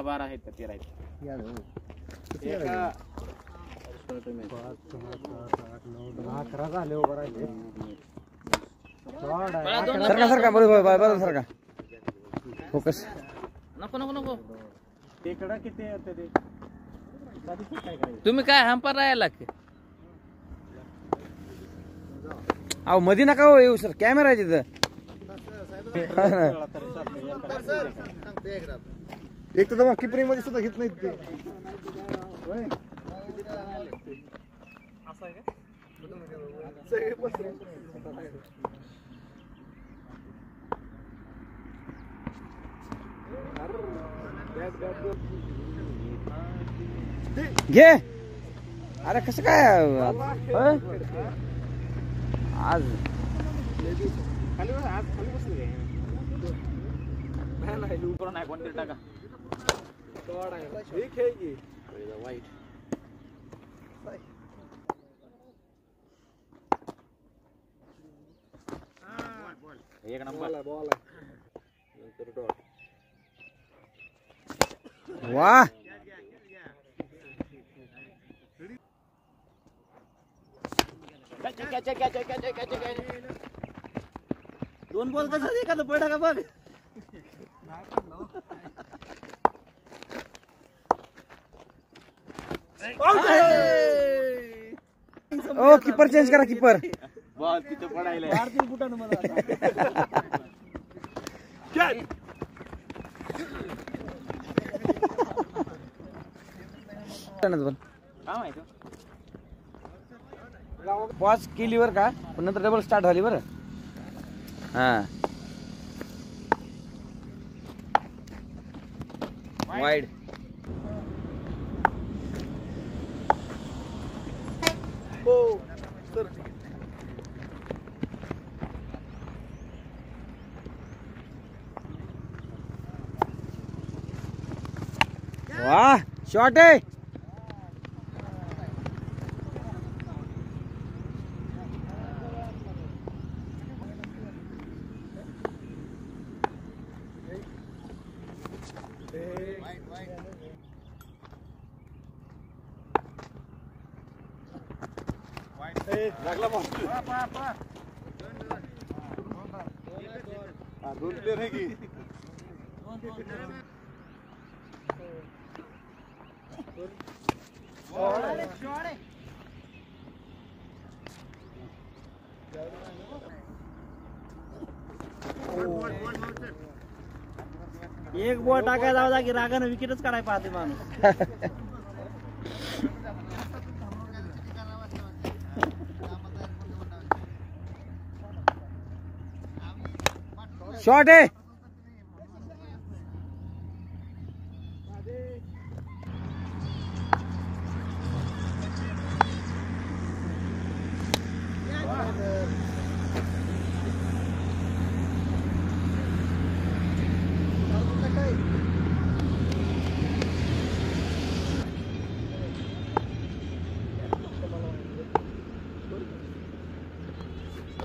12 आहेत का 13 आहेत. सरका बरोबर सरका. फोकस. नको तिकडं किती येते ते तुम्ही काय हंपर राहायला की अहो मध्ये नका हो येऊ सर. कॅमेरा आहे तिथं. एक तर किपरिंग मध्ये सुद्धा घेत नाहीत ते. घे. अरे कसं काय आज खाली बसली नाही कोणतरी टाका वाईट. एक नंबर वाह. दोन बॉल कसं एखादं पडा का बघ. ओ कीपर चेंज करा. कीपर बॉल तिथं पडायला पॉज केली बर का पण नंतर डबल स्टार्ट झाली बरं. हा वाईड. वाह शॉट आहे. लागला बॉल. दोन प्लेयर आहे की एक बॉल टाकायला जाऊ जागी रागानं विकेटच काढायला पाहते माणूस. शॉट आहे.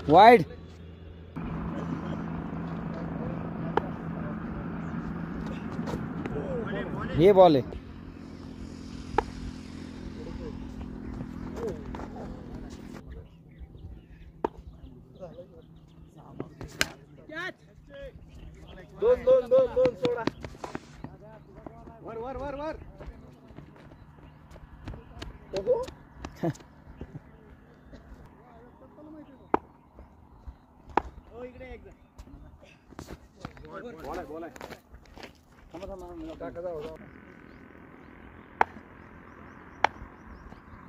वाइड. ये बॉल है. दोन सोडा. वर बॉल आहे.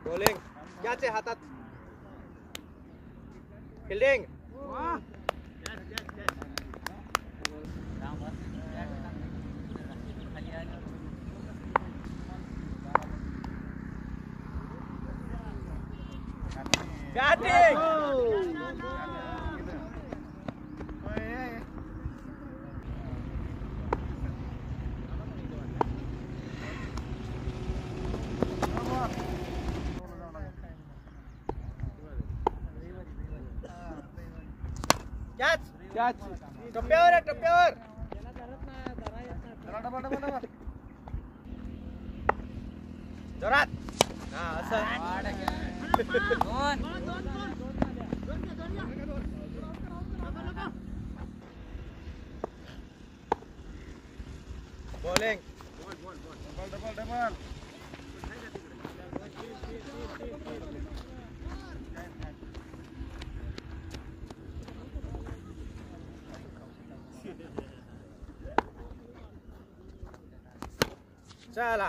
बॉलिंग कॅच आहे हातात. फिल्डिंग टप्प्यावर. जोरात हा असं बॉलिंग डबल चला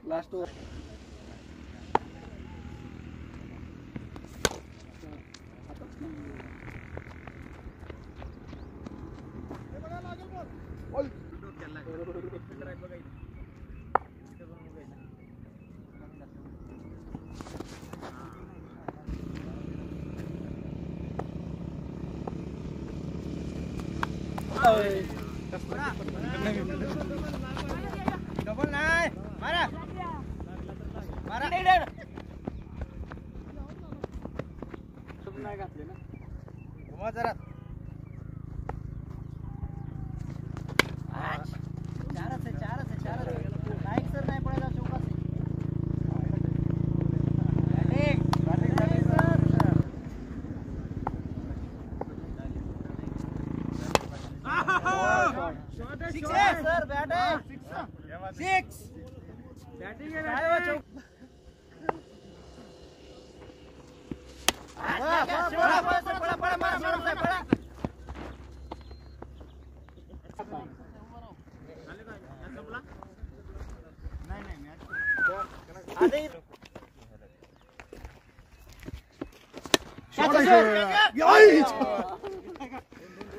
लास्ट ओव्हर डबल नाही मारा मारा नाही घातले ना घुमा जरा चारच नाईक सर नाही पडायला चौकाच सर बॅटिंग सिक्स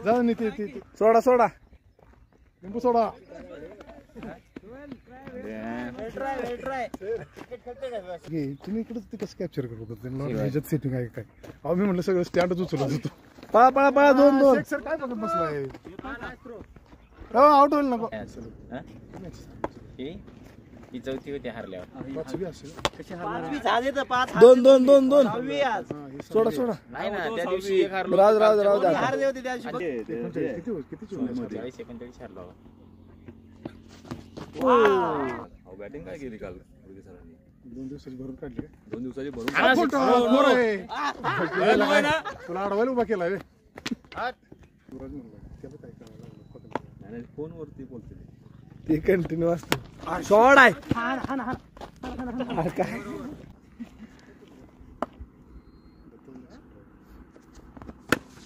जाऊ नाही ते सोडा सोडा लिंबू सोडा तुम्ही इकडे ते कसं कॅप्चर करत होता त्यांना ह्याच्यात सेटिंग आहे काय अहो मी म्हटलं सगळं स्टँडच उचलत होतो पळा पळा पळा दोन दोन सर काय बघत बसलाय हो आउट होईल नको ही चौथी होती हारल्यावर पाचवी असेल दोन दोन दोन दोन सोडा सोडा नाही ना त्या दिवशी एक हारलो राज राज राज किती चुकले 39 हारलो बॅटिंग काय केली काल दोन दिवसाची भरून काढली काय 2 दिवसाची भरून तुला अडवायला उभा केलाय सूरज म्हणलं त्याला काय करायला लागलं नाही फोनवरती बोलते ते कंटिन्यू असतं शॉर्ट आहे काय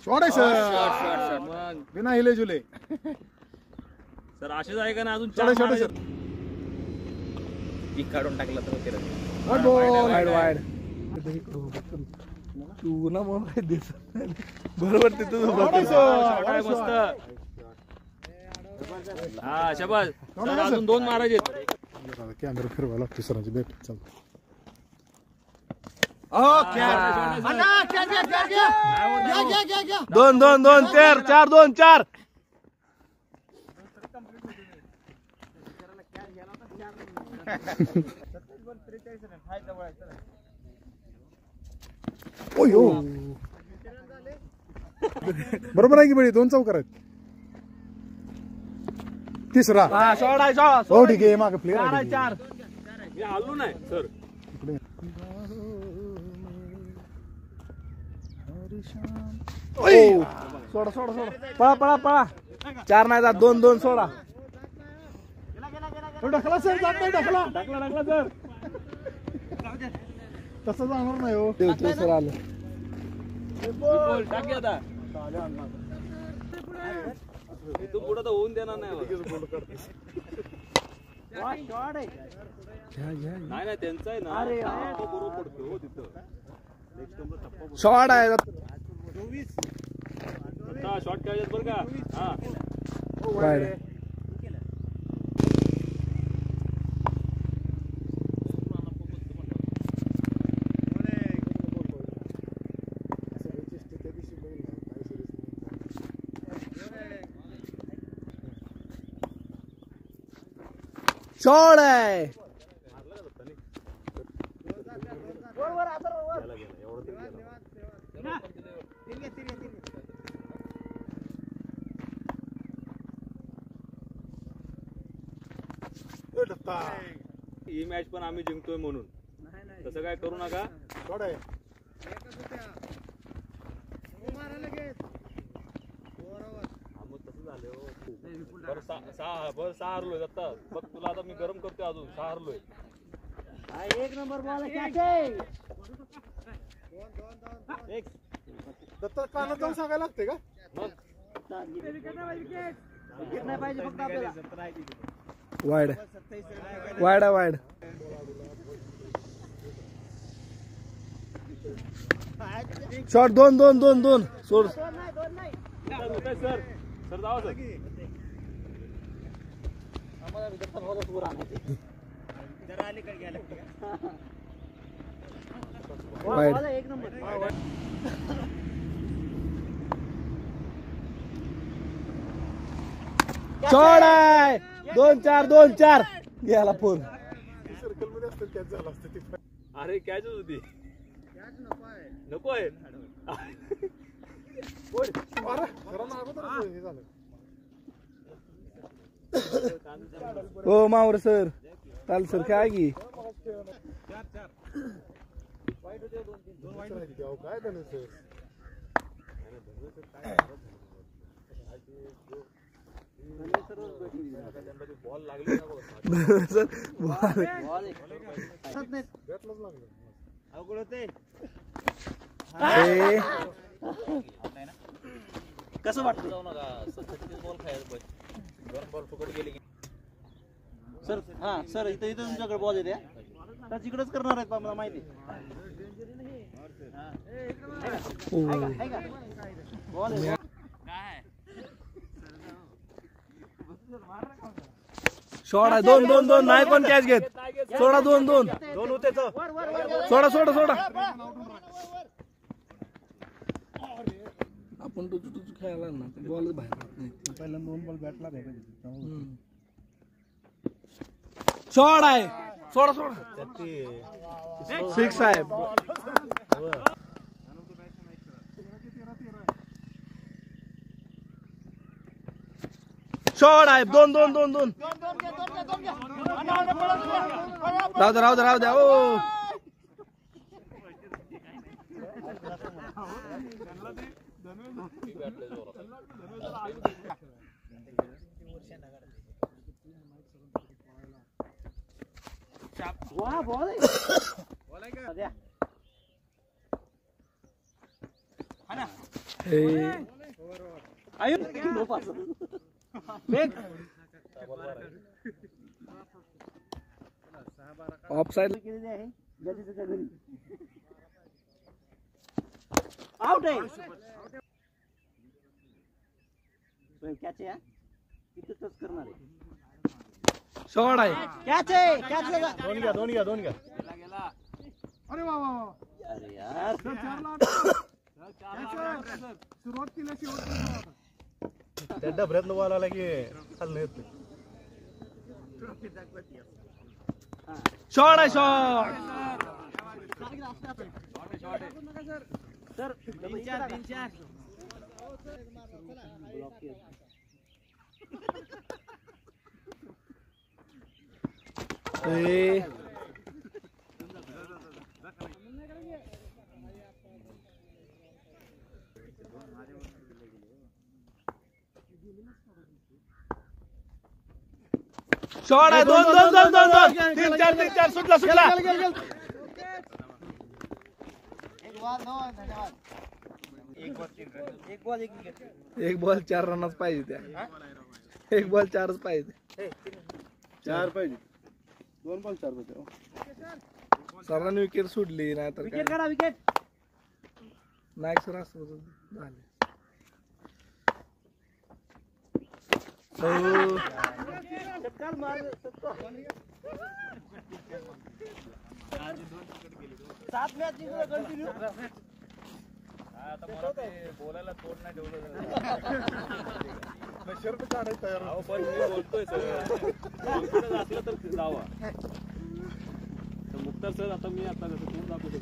शॉट आहे सर बिना हिले जुले सर असेच आहे का ना अजून शॉट शॉट सर पीक काढून टाकला तर होते वाईड वाईड तू ना मग काय दिसत नाही. बरोबर तिथं उभा केला. मस्त हा शबाज सर अजून 2 मारायचे कॅमेरा फिरवा लागतो सरांची बॅट चाल दोन दोन दोन चार चार दोन चार बरोबर आहे की बळी 2 चौकार आहेत तिसरा शॉर्ट आहे शॉर्ट हो ठीक आहे मागे प्लेअर आहे चार मी आलो नाही सर सोडा सोडा सोडा पळा पळा पळा 4 नाही जात 2 2 सोडा ढकला सर जात नाही ढकला ढकला सर तसं जाणार नाही हो सर आलं टाकी आता तू पुढे तर होऊन देणार नाही नाही नाही त्यांचा आहे ना तो बरोबर पडतो हो तिथं शॉर्ट आहे शॉर्ट खेळायचं बरं का हा वाईड शॉर्ट आहे आता ही मॅच पण आम्ही जिंकतोय म्हणून तसं काय करू नका. थोडं आहे. मग तसं झालं हो. बरं सहा हरलोय आता बघ तुला आता मी गरम करतोय अजून 6 हरलोय. एक नंबर बॉल आहे. दत्ता कानात जाऊन सांगायला लागते का? मग विकेट नाही पाहिजे फक्त आपल्याला. Wide wide wide. शॉट 2 सोड. Sir sir Java sir. Wide. एक नंबर. शॉट आहे. 2-4 गेला फोन. सर्कल मध्ये असतं कॅच झाला असतं ते. अरे कॅच होती नको आहे. अरे घरानं अगोदरच हे झालं. हो मावर सर चाल सर काय की काय झालं सर? बॉल लागली सर बॅटलाच लागलं. अवघड होते. कसं वाटतं जाऊ नका. 36 बॉल खायला पाहिजे. 2 बॉल फुकट गेले की सर? हा सर इथं तुमच्याकडे बॉल येते तर तिकडेच करणार आहेत मला माहिती. बॉल शॉट आहे. 2 नाही कोण कॅच घेत. सोडा 2 होते सोडा. आपण टुचू खेळायला ना बॉल बाहेर जात नाही. पहिला 2 बॉल बॅटला भेटायचे. शॉट आहे. सोडा 6 आहे. शॉट आहे. 2 राहू द्या ओ. वा बॉल ऑफ साइड केलेली आहे. जजेसच्या घरी आउट आहे. कॅच आहे. तिथं टच करणार आहे. शॉट आहे. कॅच आहे. कॅच दोन घ्या. अरे वा. अरे यार सुरुवात केली त्या डबऱ्यातलं बॉल आला की खाल्लं येत. शॉट आहे. शॉट सर 3-4 शॉट आहे. 2 3-4 सुटला. एक बॉल 4 रनच पाहिजे त्या. एक बॉल 4च पाहिजे. 4 पाहिजे. 2 बॉल 4 पाहिजे. सरांनी विकेट सोडली नाही तर विकेट काढा. विकेट नाही सर असं झाले. चटकार मार. 7 मॅच जिंकलो कंटिन्यू. आता मला ते बोलायला तोड नाही ठेवलं. शर्ट काढायचं तयार. अहो पण मी बोलतोय सर असलं तर जावा. तर मुक्तार सर आता मी आता कसं दाखवतो